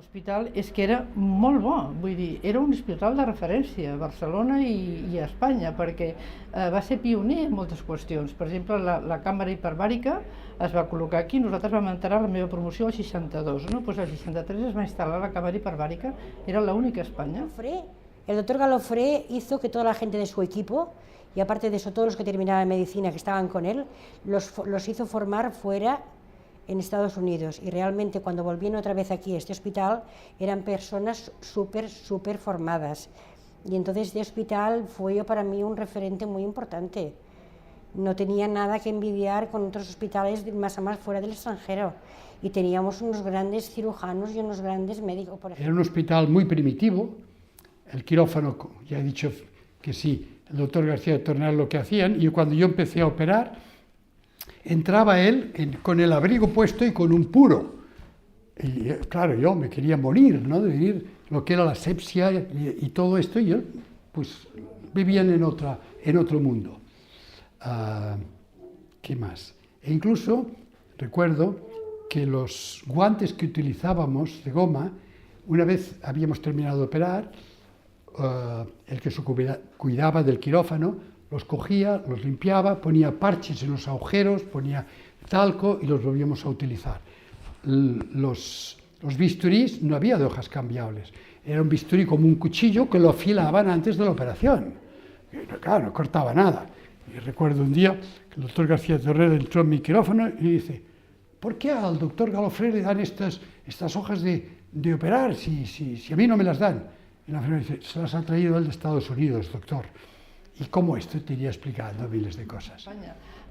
L'hospital és que era molt bo, vull dir, era un hospital de referència a Barcelona i a Espanya, perquè va ser pioner en moltes qüestions. Per exemple, la càmera hiperbàrica es va col·locar aquí, nosaltres vam entrar la meva promoció al 62, no? Pues al 63 es va instal·lar la càmera hiperbàrica, era l'única a Espanya. El doctor Galofré hizo que toda la gente de su equipo, y aparte de eso todos los que terminaban medicina que estaban con él, los hizo formar fuera en Estados Unidos, y realmente cuando volvieron otra vez aquí a este hospital eran personas súper formadas, y entonces este hospital fue para mí un referente muy importante. No tenía nada que envidiar con otros hospitales más a más fuera del extranjero, y teníamos unos grandes cirujanos y unos grandes médicos, por ejemplo. Era un hospital muy primitivo, el quirófano, ya he dicho que sí, el doctor García Tornal lo que hacían, y cuando yo empecé a operar, entraba él con el abrigo puesto y con un puro. Y claro, yo me quería morir, ¿no? De vivir lo que era la asepsia y todo esto, y yo, pues, vivían en otro mundo. ¿Qué más? E incluso recuerdo que los guantes que utilizábamos de goma, una vez habíamos terminado de operar, el que se cuidaba del quirófano los cogía, los limpiaba, ponía parches en los agujeros, ponía talco y los volvíamos a utilizar. Los bisturís no había de hojas cambiables, era un bisturí como un cuchillo que lo afilaban antes de la operación. Claro, no cortaba nada. Y recuerdo un día que el doctor García Torrel entró en mi quirófano y dice: ¿por qué al doctor Galofré le dan estas hojas de operar si a mí no me las dan? Y la enfermera dice: se las ha traído él de Estados Unidos, doctor. I com esto t'iria explicando miles de coses.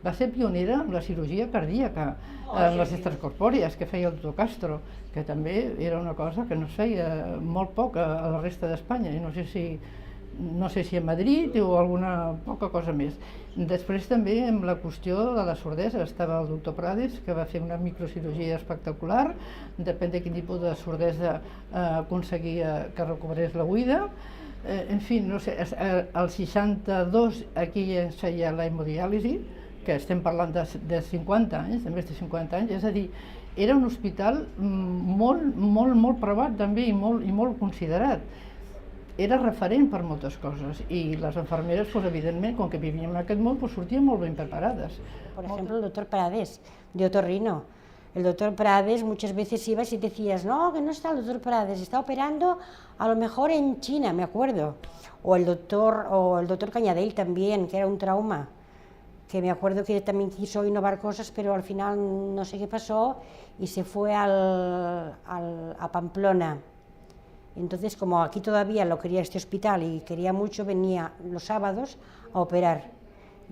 Va ser pionera en la cirurgia cardíaca, en les extracorpòries que feia el doctor Castro, que també era una cosa que no es feia molt poc a la resta d'Espanya, i no sé si a Madrid o alguna poca cosa més. Després també amb la qüestió de la sordesa estava el doctor Prades, que va fer una microcirurgia espectacular, depèn de quin tipus de sordesa aconseguia que recobrés la oïda. En fi, no sé, al 62 aquí es feia la hemodiàlisi, que estem parlant de 50 anys, de més de 50 anys, és a dir, era un hospital molt provat també i molt considerat. Era referent per moltes coses, i les infermeres, evidentment, com que vivíem en aquest món, sortien molt ben preparades. Por ejemplo, el doctor Prades, de Otorrino. El doctor Prades muchas veces ibas y decías: no, que no está el doctor Prades, está operando a lo mejor en China, me acuerdo. O el doctor Cañadell también, que era un trauma, que me acuerdo que también quiso innovar cosas, pero al final no sé qué pasó y se fue a Pamplona. Entonces, como aquí todavía lo quería este hospital y quería mucho, venía los sábados a operar.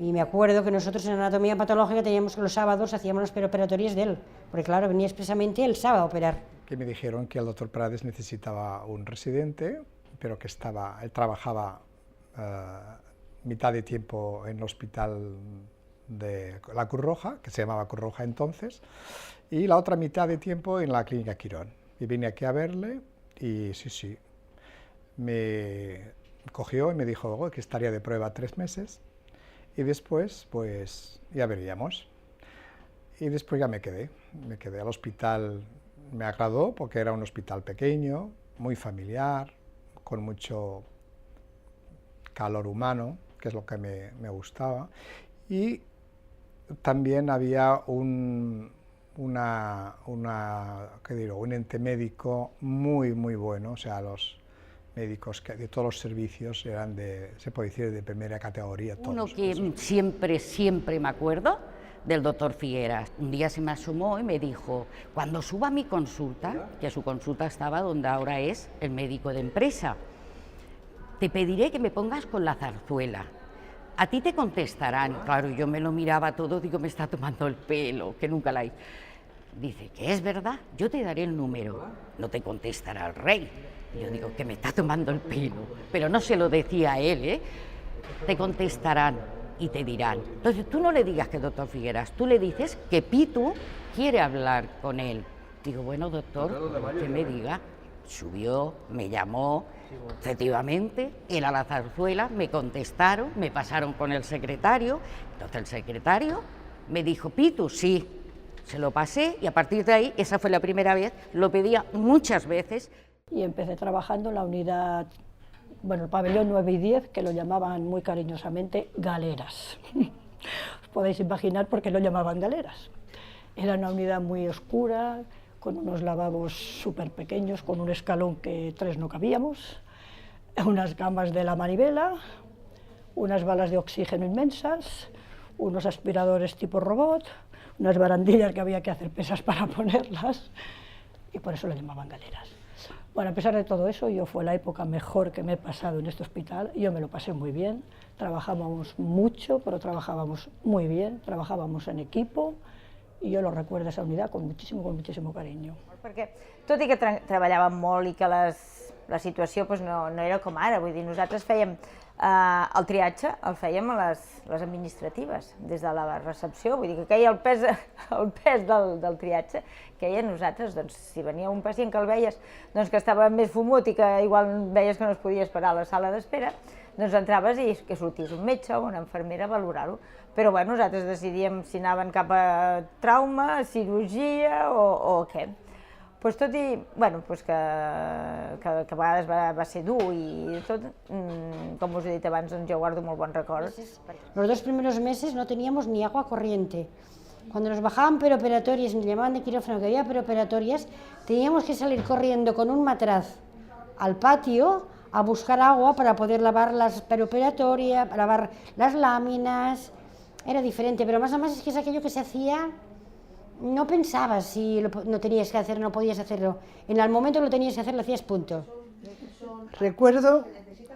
Y me acuerdo que nosotros en anatomía patológica teníamos que los sábados hacíamos las preoperatorias de él, porque claro, venía expresamente el sábado a operar. Que me dijeron que el doctor Prades necesitaba un residente, pero que él trabajaba mitad de tiempo en el hospital de la Cruz Roja, que se llamaba Cruz Roja entonces, y la otra mitad de tiempo en la clínica Quirón. Y vine aquí a verle y sí, me cogió y me dijo que estaría de prueba 3 meses. Y después, pues, ya veríamos. Y después ya me quedé al hospital, me agradó porque era un hospital pequeño, muy familiar, con mucho calor humano, que es lo que me gustaba. Y también había un ente médico muy bueno, o sea, los médicos de todos los servicios eran se puede decir, de primera categoría. Uno que siempre me acuerdo del doctor Figueras. Un día se me asomó y me dijo: cuando suba a mi consulta, que su consulta estaba donde ahora es el médico de empresa, te pediré que me pongas con la zarzuela. A ti te contestarán. Claro, yo me lo miraba todo, digo, me está tomando el pelo, que nunca la hice. Dice: ¿que es verdad? Yo te daré el número. No te contestará el rey. Yo digo, que me está tomando el pelo, pero no se lo decía a él, ¿eh? Te contestarán y te dirán. Entonces tú no le digas que doctor Figueras, tú le dices que Pitu quiere hablar con él. Digo, bueno, doctor, que me diga. Subió, me llamó, efectivamente, era la zarzuela, me contestaron, me pasaron con el secretario. Entonces el secretario me dijo: Pitu, sí, Se lo pasé y a partir de ahí, esa fue la primera vez, lo pedía muchas veces. Y empecé trabajando en la unidad, bueno, el pabellón 9 y 10, que lo llamaban muy cariñosamente galeras. Os podéis imaginar por qué lo llamaban galeras. Era una unidad muy oscura, con unos lavabos súper pequeños, con un escalón que 3 no cabíamos, unas camas de la manivela, unas balas de oxígeno inmensas, unos aspiradores tipo robot, unas barandillas que había que hacer pesas para ponerlas, y por eso lo llamaban galeras. Bueno, a pesar de todo eso, fue la época mejor que me he pasado en este hospital. Yo me lo pasé muy bien, trabajábamos mucho, pero trabajábamos muy bien, trabajábamos en equipo, i jo lo recuerdo esa unidad con muchísimo cariño. Perquè tot i que treballàvem molt i que la situació no era com ara, vull dir, nosaltres fèiem el triatge, el fèiem a les administratives, des de la recepció, vull dir que queia el pes del triatge, queia nosaltres, doncs, si venia un pacient que el veies que estava més fumut i que igual veies que no es podia esperar a la sala d'espera, doncs entraves i que sortís un metge o una infermera a valorar-ho. Però bueno, nosaltres decidíem si anaven cap a trauma, cirurgia o què. Pues tot i que a vegades va ser dur i tot, com us he dit abans, jo guardo molt bons records. Los 2 primeros meses no teníamos ni agua corriente. Cuando nos bajaban peroperatorias, nos llamaban de quirófano que había peroperatorias, teníamos que salir corriendo con un matraz al patio a buscar agua para poder lavar las peroperatorias, para lavar las láminas. Era diferente, pero más o menos es que es aquello que se hacía, no pensabas si no tenías que hacer, no podías hacerlo. En el momento que lo tenías que hacer, lo hacías, punto. Recuerdo,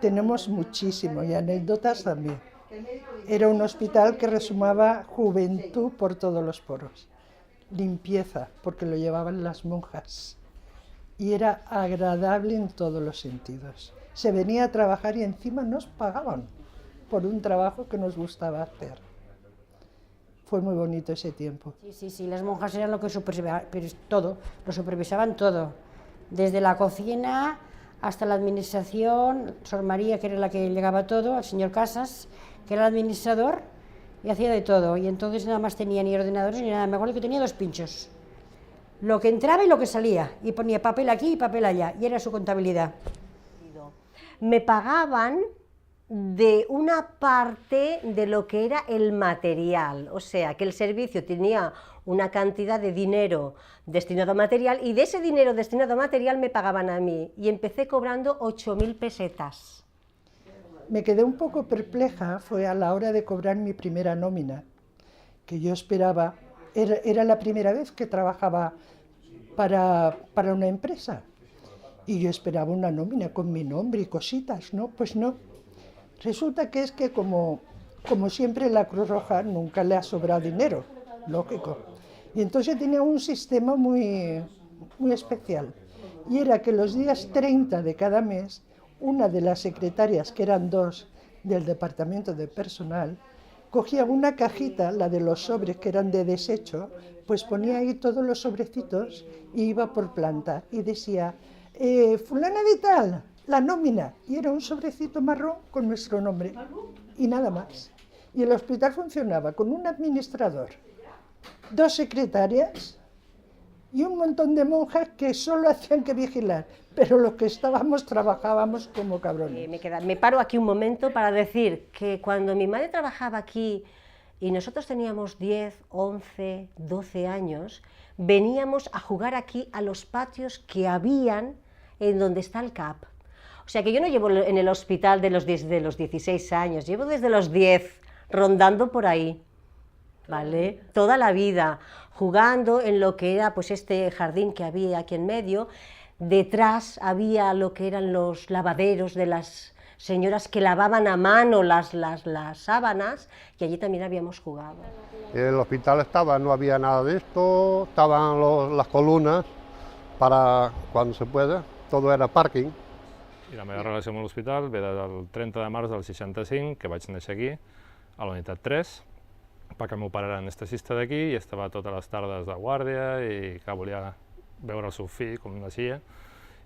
tenemos muchísimo y anécdotas también. Era un hospital que resumaba juventud por todos los poros. Limpieza, porque lo llevaban las monjas. Y era agradable en todos los sentidos. Se venía a trabajar y encima nos pagaban por un trabajo que nos gustaba hacer. Fue muy bonito ese tiempo. Sí, las monjas eran lo que supervisaban, pero todo, lo supervisaban todo. Desde la cocina hasta la administración, Sor María, que era la que llegaba todo, el señor Casas, que era el administrador, y hacía de todo. Y entonces nada más tenía ni ordenadores ni nada, me acuerdo que tenía 2 pinchos. Lo que entraba y lo que salía, y ponía papel aquí y papel allá, y era su contabilidad. Me pagaban de una parte de lo que era el material, o sea, que el servicio tenía una cantidad de dinero destinado a material y de ese dinero destinado a material me pagaban a mí y empecé cobrando 8.000 pesetas. Me quedé un poco perpleja, fue a la hora de cobrar mi primera nómina, que yo esperaba, era la primera vez que trabajaba para una empresa y yo esperaba una nómina con mi nombre y cositas, ¿no? Pues no. Resulta que es que como siempre la Cruz Roja nunca le ha sobrado dinero, lógico. Y entonces tenía un sistema muy especial. Y era que los días 30 de cada mes, una de las secretarias, que eran 2 del departamento de personal, cogía una cajita, la de los sobres que eran de desecho, pues ponía ahí todos los sobrecitos y iba por planta y decía, fulana de tal, la nómina, y era un sobrecito marrón con nuestro nombre, y nada más. Y el hospital funcionaba con un administrador, 2 secretarias y un montón de monjas que solo hacían que vigilar, pero los que estábamos trabajábamos como cabrones. Me paro aquí un momento para decir que cuando mi madre trabajaba aquí y nosotros teníamos 10, 11, 12 años, veníamos a jugar aquí a los patios que habían en donde está el CAP. O sea que yo no llevo en el hospital desde los 16 años, llevo desde los 10, rondando por ahí, ¿vale? Toda la vida, jugando en lo que era pues este jardín que había aquí en medio. Detrás había lo que eran los lavaderos de las señoras que lavaban a mano las sábanas, y allí también habíamos jugado. El hospital no había nada de esto, estaban las columnas para cuando se pueda, todo era parking. I la meva relació amb l'hospital ve del 30 de març del 65, que vaig néixer aquí, a la unitat 3, perquè m'operaren anestesista d'aquí i estava totes les tardes de guàrdia i que volia veure el seu fill, com naixia,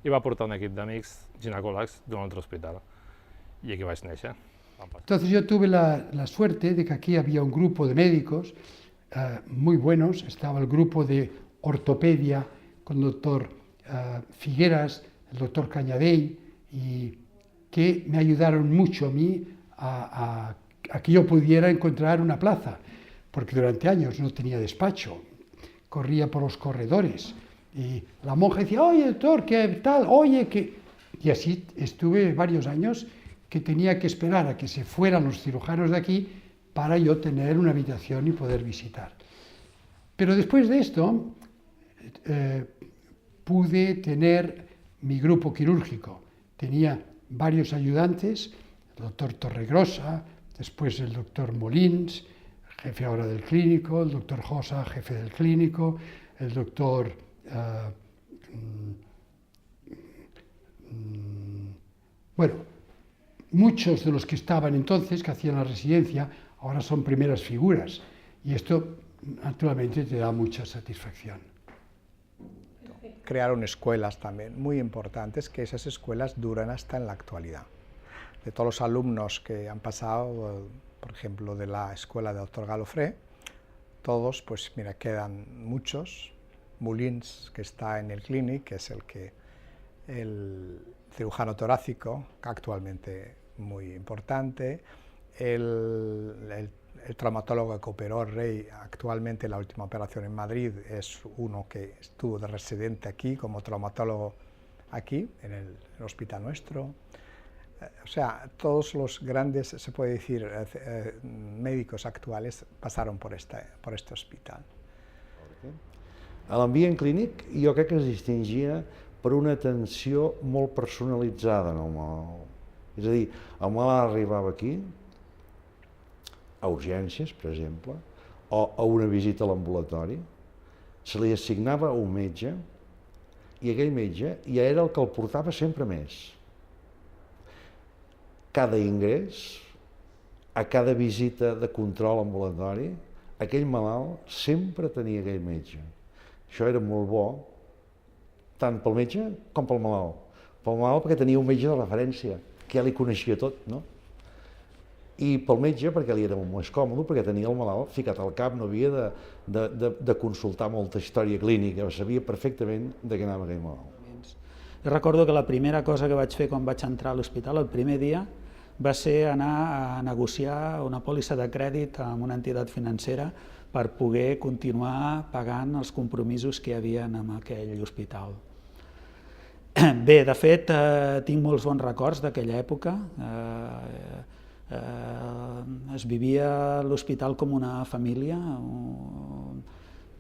i va portar un equip d'amics ginecòlegs d'un altre hospital. Y aquí vais néixer. Entonces yo tuve la suerte de que aquí había un grupo de médicos muy buenos. Estaba el grupo de ortopedia con el doctor Figueras, el doctor Cañadell, y que me ayudaron mucho a mí a que yo pudiera encontrar una plaza, porque durante años no tenía despacho, corría por los corredores, y la monja decía, oye doctor, ¿qué tal? Oye, que... Y así estuve varios años que tenía que esperar a que se fueran los cirujanos de aquí para yo tener una habitación y poder visitar. Pero después de esto pude tener mi grupo quirúrgico. Tenía varios ayudantes, el doctor Torregrosa, después el doctor Molins, jefe ahora del clínico, el doctor Josa, jefe del clínico, el doctor... bueno, muchos de los que estaban entonces, que hacían la residencia, ahora son primeras figuras, y esto naturalmente te da mucha satisfacción. Crearon escuelas también muy importantes, que esas escuelas duran hasta en la actualidad. De todos los alumnos que han pasado, por ejemplo, de la escuela del doctor Galofré, todos, pues mira, quedan muchos. Molins, que está en el Clínic, que es el cirujano torácico, actualmente muy importante, el traumatólogo que operó al Rey actualmente la última operación en Madrid es uno que estuvo de residente aquí como traumatólogo aquí, en el hospital nuestro. O sea, todos los grandes, se puede decir, médicos actuales pasaron por este hospital. L'ambient clínic jo crec que es distingia per una atenció molt personalitzada en el malalt. És a dir, el malalt arribava aquí, a urgències, per exemple, o a una visita a l'ambulatori, se li assignava un metge i aquell metge ja era el que el portava sempre més. Cada ingrés, a cada visita de control ambulatori, aquell malalt sempre tenia aquell metge. Això era molt bo, tant pel metge com pel malalt. Pel malalt perquè tenia un metge de referència, que ja li coneixia tot, no? I pel metge perquè li era molt més còmode, perquè tenia el malalt ficat al cap, no havia de consultar molta història clínica, sabia perfectament de què anava aquell malalt. Jo recordo que la primera cosa que vaig fer quan vaig entrar a l'hospital, el primer dia, va ser anar a negociar una pòlissa de crèdit amb una entitat financera per poder continuar pagant els compromisos que hi havia en aquell hospital. Bé, de fet, tinc molts bons records d'aquella època. Es vivia a l'hospital com una família.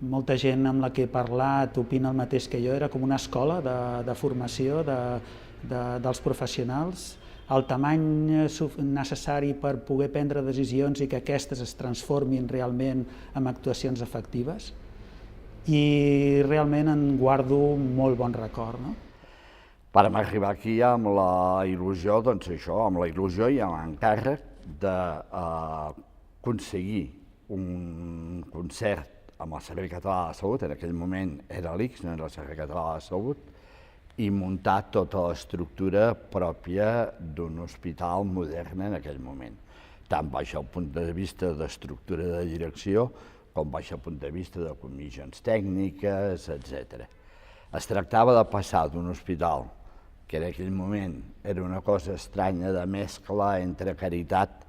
Molta gent amb la que he parlat opina el mateix que jo, era com una escola de formació dels professionals. El tamany necessari per poder prendre decisions i que aquestes es transformin realment en actuacions efectives, i realment en guardo molt bon record. Vàrem arribar aquí amb la il·lusió, doncs això, amb la il·lusió i amb l'encàrrec d'aconseguir un concert amb el Servei Català de la Salut, en aquell moment era l'ICS, no era el Servei Català de la Salut, i muntar tota l'estructura pròpia d'un hospital modern en aquell moment, tant baix el punt de vista d'estructura de direcció com baix el punt de vista de comissions tècniques, etc. Es tractava de passar d'un hospital, que en aquell moment era una cosa estranya de mescla entre caritat,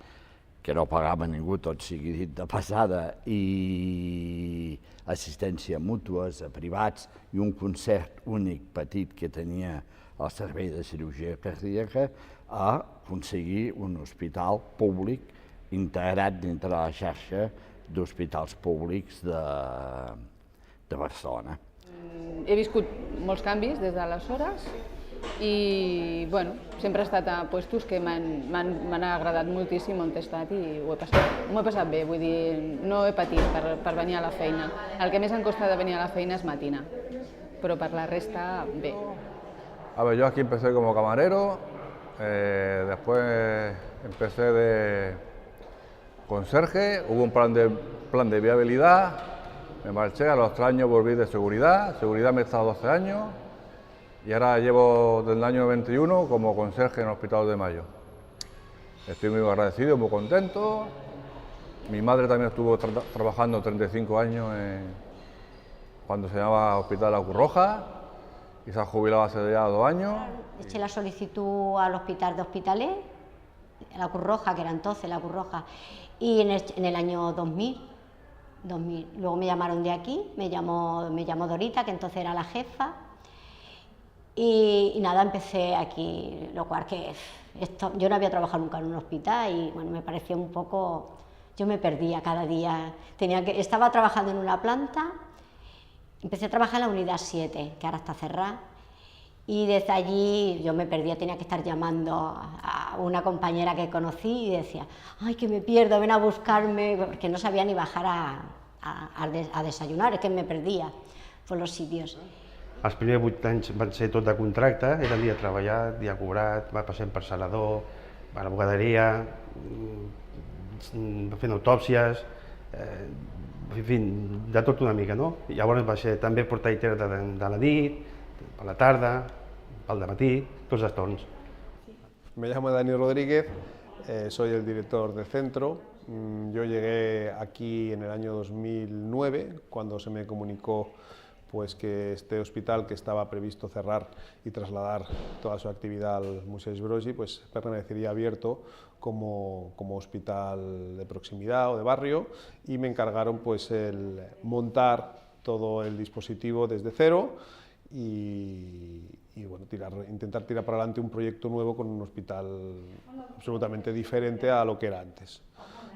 que no pagava ningú, tot sigui dit de passada, i assistència mútues a privats i un concert únic petit que tenia el Servei de Cirurgia Cardíaca, a aconseguir un hospital públic integrat dintre la xarxa d'hospitals públics de Barcelona. He viscut molts canvis des d'aleshores i sempre he estat a puestos que m'han agradat moltíssim on he estat i m'ho he passat bé, vull dir, no he patit per venir a la feina. El que més em costa de venir a la feina és matinar, però per la resta, bé. A ver, yo aquí empecé como camarero, después empecé de conserje, hubo un plan de viabilidad, me marché, a los 3 años volví de seguridad me he estado 12 años, y ahora llevo desde el año 91 como conserje en el Hospital de Mayo. Estoy muy agradecido, muy contento Mi madre también estuvo trabajando 35 años cuando se llamaba Hospital La Cruz Roja y se ha jubilado hace ya 2 años. Eché la solicitud al hospital de Hospitalet, La Cruz Roja, que era entonces La Cruz Roja, y en el año 2000. Luego me llamaron de aquí, me llamó Dorita, que entonces era la jefa, y nada, empecé aquí, lo cual que yo no había trabajado nunca en un hospital y bueno, me parecía un poco, yo me perdía cada día, estaba trabajando en una planta, empecé a trabajar en la unidad 7, que ahora está cerrada, y desde allí yo me perdía, tenía que estar llamando a una compañera que conocí y decía, ay, que me pierdo, ven a buscarme, porque no sabía ni bajar a desayunar, es que me perdía por los sitios. Els primers 8 anys van ser tot de contracte, era dia treballat, dia cobrat, va passant per salador, a la bugaderia, fent autòpsies, en fi, de tot una mica, no? Llavors va ser també portaiter de la nit, a la tarda, al dematí, tots els torns. Me llamo Dani Rodríguez, soy el director del centro. Yo llegué aquí en el año 2009, cuando se me comunicó pues, que este hospital, que estaba previsto cerrar y trasladar toda su actividad al Moisès Broggi, pues permanecería abierto como hospital de proximidad o de barrio, y me encargaron pues, el montar todo el dispositivo desde cero y bueno, intentar tirar para adelante un proyecto nuevo con un hospital absolutamente diferente a lo que era antes.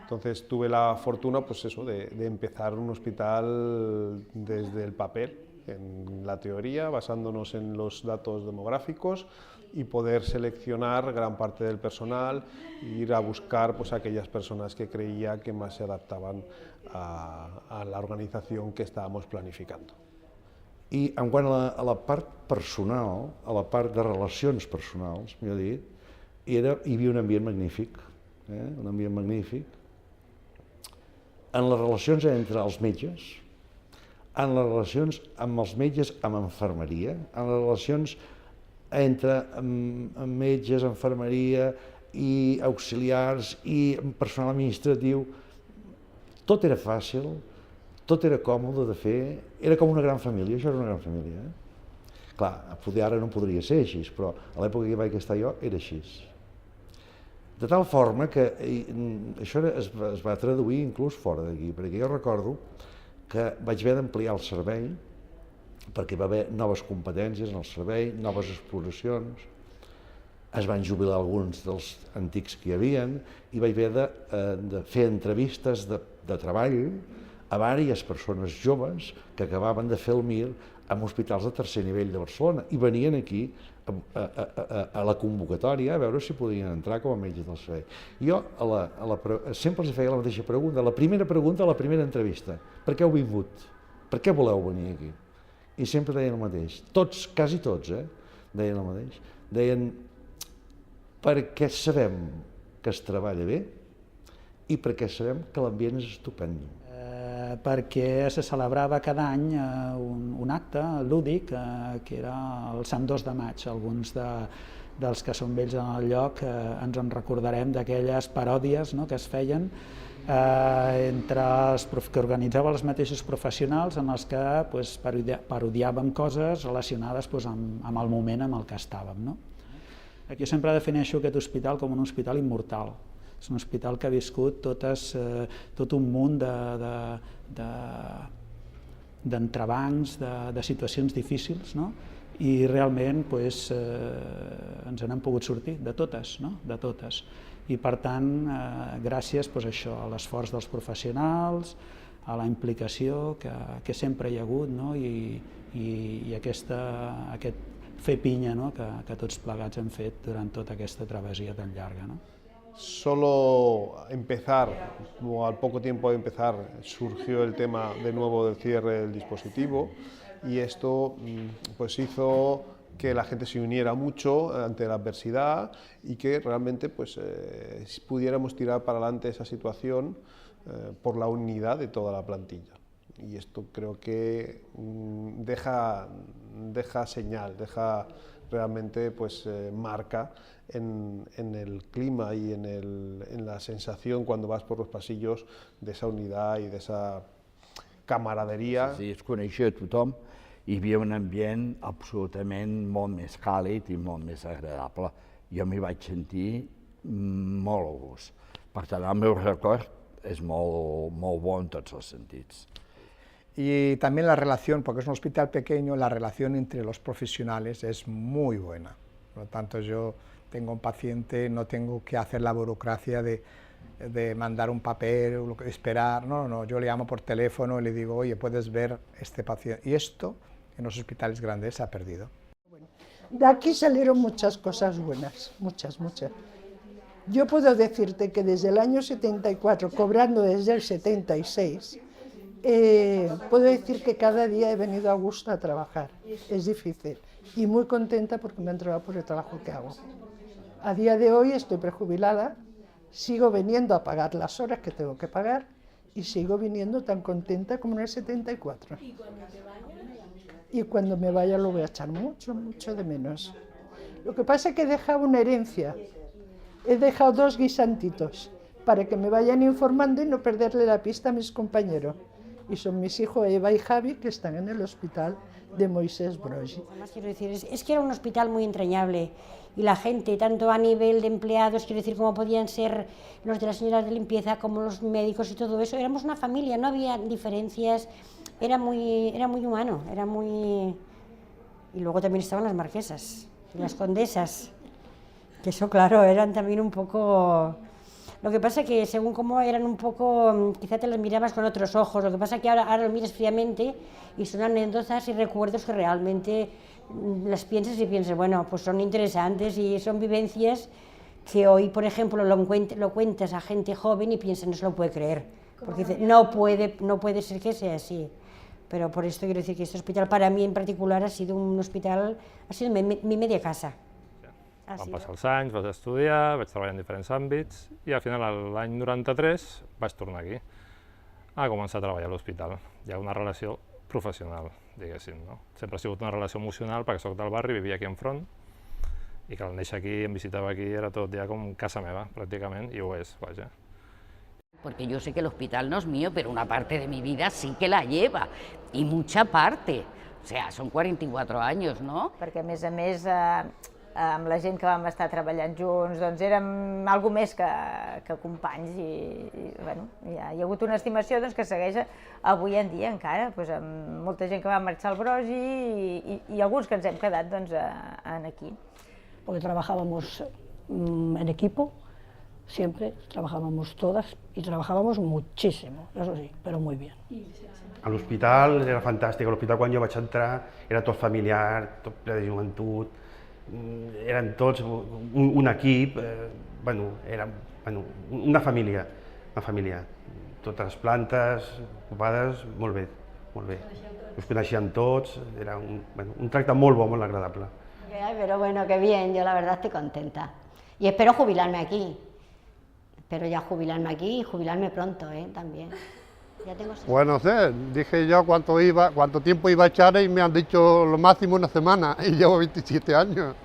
Entonces tuve la fortuna pues eso, de empezar un hospital desde el papel, en la teoría, basándonos en los datos demográficos y poder seleccionar gran parte del personal e ir a buscar pues, aquellas personas que creía que más se adaptaban a la organización que estábamos planificando. I en quant a la part personal, a la part de relacions personals, millor dit, hi havia un ambient magnífic, un ambient magnífic. En les relacions entre els metges, en les relacions amb els metges amb infermeria, en les relacions entre metges, infermeria i auxiliars i personal administratiu, tot era fàcil, tot era còmode de fer, era com una gran família, això era una gran família. Clar, poder ara no podria ser així, però a l'època que vaig estar jo era així. De tal forma que això es va traduir inclús fora d'aquí, perquè jo recordo que vaig haver d'ampliar el servei, perquè va haver noves competències en el servei, noves exploracions, es van jubilar alguns dels antics que hi havia, i vaig haver de fer entrevistes de treball a diverses persones joves que acabaven de fer el MIR en hospitals de tercer nivell de Barcelona i venien aquí a la convocatòria a veure si podien entrar com a metges del servei. Jo sempre els feia la mateixa pregunta, la primera pregunta a la primera entrevista: per què heu vingut? Per què voleu venir aquí? I sempre deien el mateix, tots, quasi tots, deien el mateix. Deien, perquè sabem que es treballa bé i perquè sabem que l'ambient és estupend. Perquè se celebrava cada any un acte lúdic que era el Sant 2 de maig. Alguns dels que són vells en el lloc ens en recordarem d'aquelles paròdies que es feien que organitzaven els mateixos professionals en els que parodiàvem coses relacionades amb el moment en el que estàvem. Aquí sempre defineixo aquest hospital com un hospital immortal. És un hospital que ha viscut tot un munt d'entrebancs, de situacions difícils, i realment ens n'hem pogut sortir, de totes. I per tant, gràcies a l'esforç dels professionals, a la implicació que sempre hi ha hagut i aquest fer pinya que tots plegats hem fet durant tota aquesta travessia tan llarga. Solo empezar, o al poco tiempo de empezar, surgió el tema de nuevo del cierre del dispositivo y esto pues hizo que la gente se uniera mucho ante la adversidad y que realmente pues, pudiéramos tirar para adelante esa situación por la unidad de toda la plantilla. Y esto creo que deja señal, deja realmente pues, marca en el clima y en la sensación cuando vas por los pasillos de esa unidad y de esa camaraderia. Sí, es coneixia tothom i hi havia un ambient absolutament molt més càlid i molt més agradable. Jo m'hi vaig sentir molt a gust. Per tant, el meu record es molt bo en tots els sentits. Y también la relación, porque es un hospital pequeño, la relación entre los profesionales es muy buena. Por lo tanto, yo tengo un paciente, no tengo que hacer la burocracia de mandar un papel, esperar, no, yo le llamo por teléfono y le digo, oye, puedes ver este paciente. Y esto en los hospitales grandes se ha perdido. De aquí salieron muchas cosas buenas, muchas. Yo puedo decirte que desde el año 74, cobrando desde el 76, puedo decir que cada día he venido a gusto a trabajar. Es difícil y muy contenta porque me han entregado por el trabajo que hago. A día de hoy estoy prejubilada, sigo viniendo a pagar las horas que tengo que pagar y sigo viniendo tan contenta como en el 74. Y cuando me vaya lo voy a echar mucho de menos. Lo que pasa es que he dejado una herencia. He dejado 2 guisantitos para que me vayan informando y no perderle la pista a mis compañeros. Y son mis hijos Eva y Javi, que están en el hospital de Moisés Broggi. Además, quiero decir, es que era un hospital muy entrañable y la gente, tanto a nivel de empleados, quiero decir, como podían ser los de las señoras de limpieza, como los médicos y todo eso, éramos una familia, no había diferencias, era muy humano, era muy... Y luego también estaban las marquesas y las condesas, que eso, claro, eran también un poco... Lo que pasa es que según cómo eran un poco, quizá te las mirabas con otros ojos, lo que pasa es que ahora lo miras fríamente y son anécdotas y recuerdos que realmente las piensas y piensas, bueno, pues son interesantes y son vivencias que hoy, por ejemplo, lo cuentas a gente joven y piensas, no se lo puede creer, porque dice, no puede ser que sea así. Pero por esto quiero decir que este hospital para mí en particular ha sido un hospital, ha sido mi media casa. Van passar els anys, vaig estudiar, vaig treballar en diferents àmbits i al final, l'any 93, vaig tornar aquí a començar a treballar a l'hospital. Hi ha una relació professional, diguéssim, no? Sempre ha sigut una relació emocional perquè soc del barri, vivia aquí enfront i que al néixer aquí, em visitava aquí, era tot ja com casa meva, pràcticament, i ho és, vaja. Porque yo sé que el hospital no es mío, pero una parte de mi vida sí que la lleva, y mucha parte. O sea, son 44 años, no? Perquè, a més, amb la gent que vam estar treballant junts, doncs érem algo més que companys i bueno, hi ha hagut una estimació doncs, que segueix avui en dia encara, doncs, amb molta gent que va marxar al Broggi i alguns que ens hem quedat doncs, aquí. Porque trabajábamos en equipo, siempre trabajábamos todas y trabajábamos muchísimo, eso sí, pero muy bien. A l'hospital era fantàstic, a l'hospital quan jo vaig entrar era tot familiar, tot ple de joventut, eren tots un equip, era una família, totes les plantes ocupades, molt bé, us coneixíem tots, era un tracte molt bo, molt agradable. Pero bueno, qué bien, yo la verdad estoy contenta y espero jubilarme aquí, y jubilarme pronto también. Ya tengo... Bueno, no sé, dije yo cuánto tiempo iba a echar y me han dicho lo máximo una semana y llevo 27 años.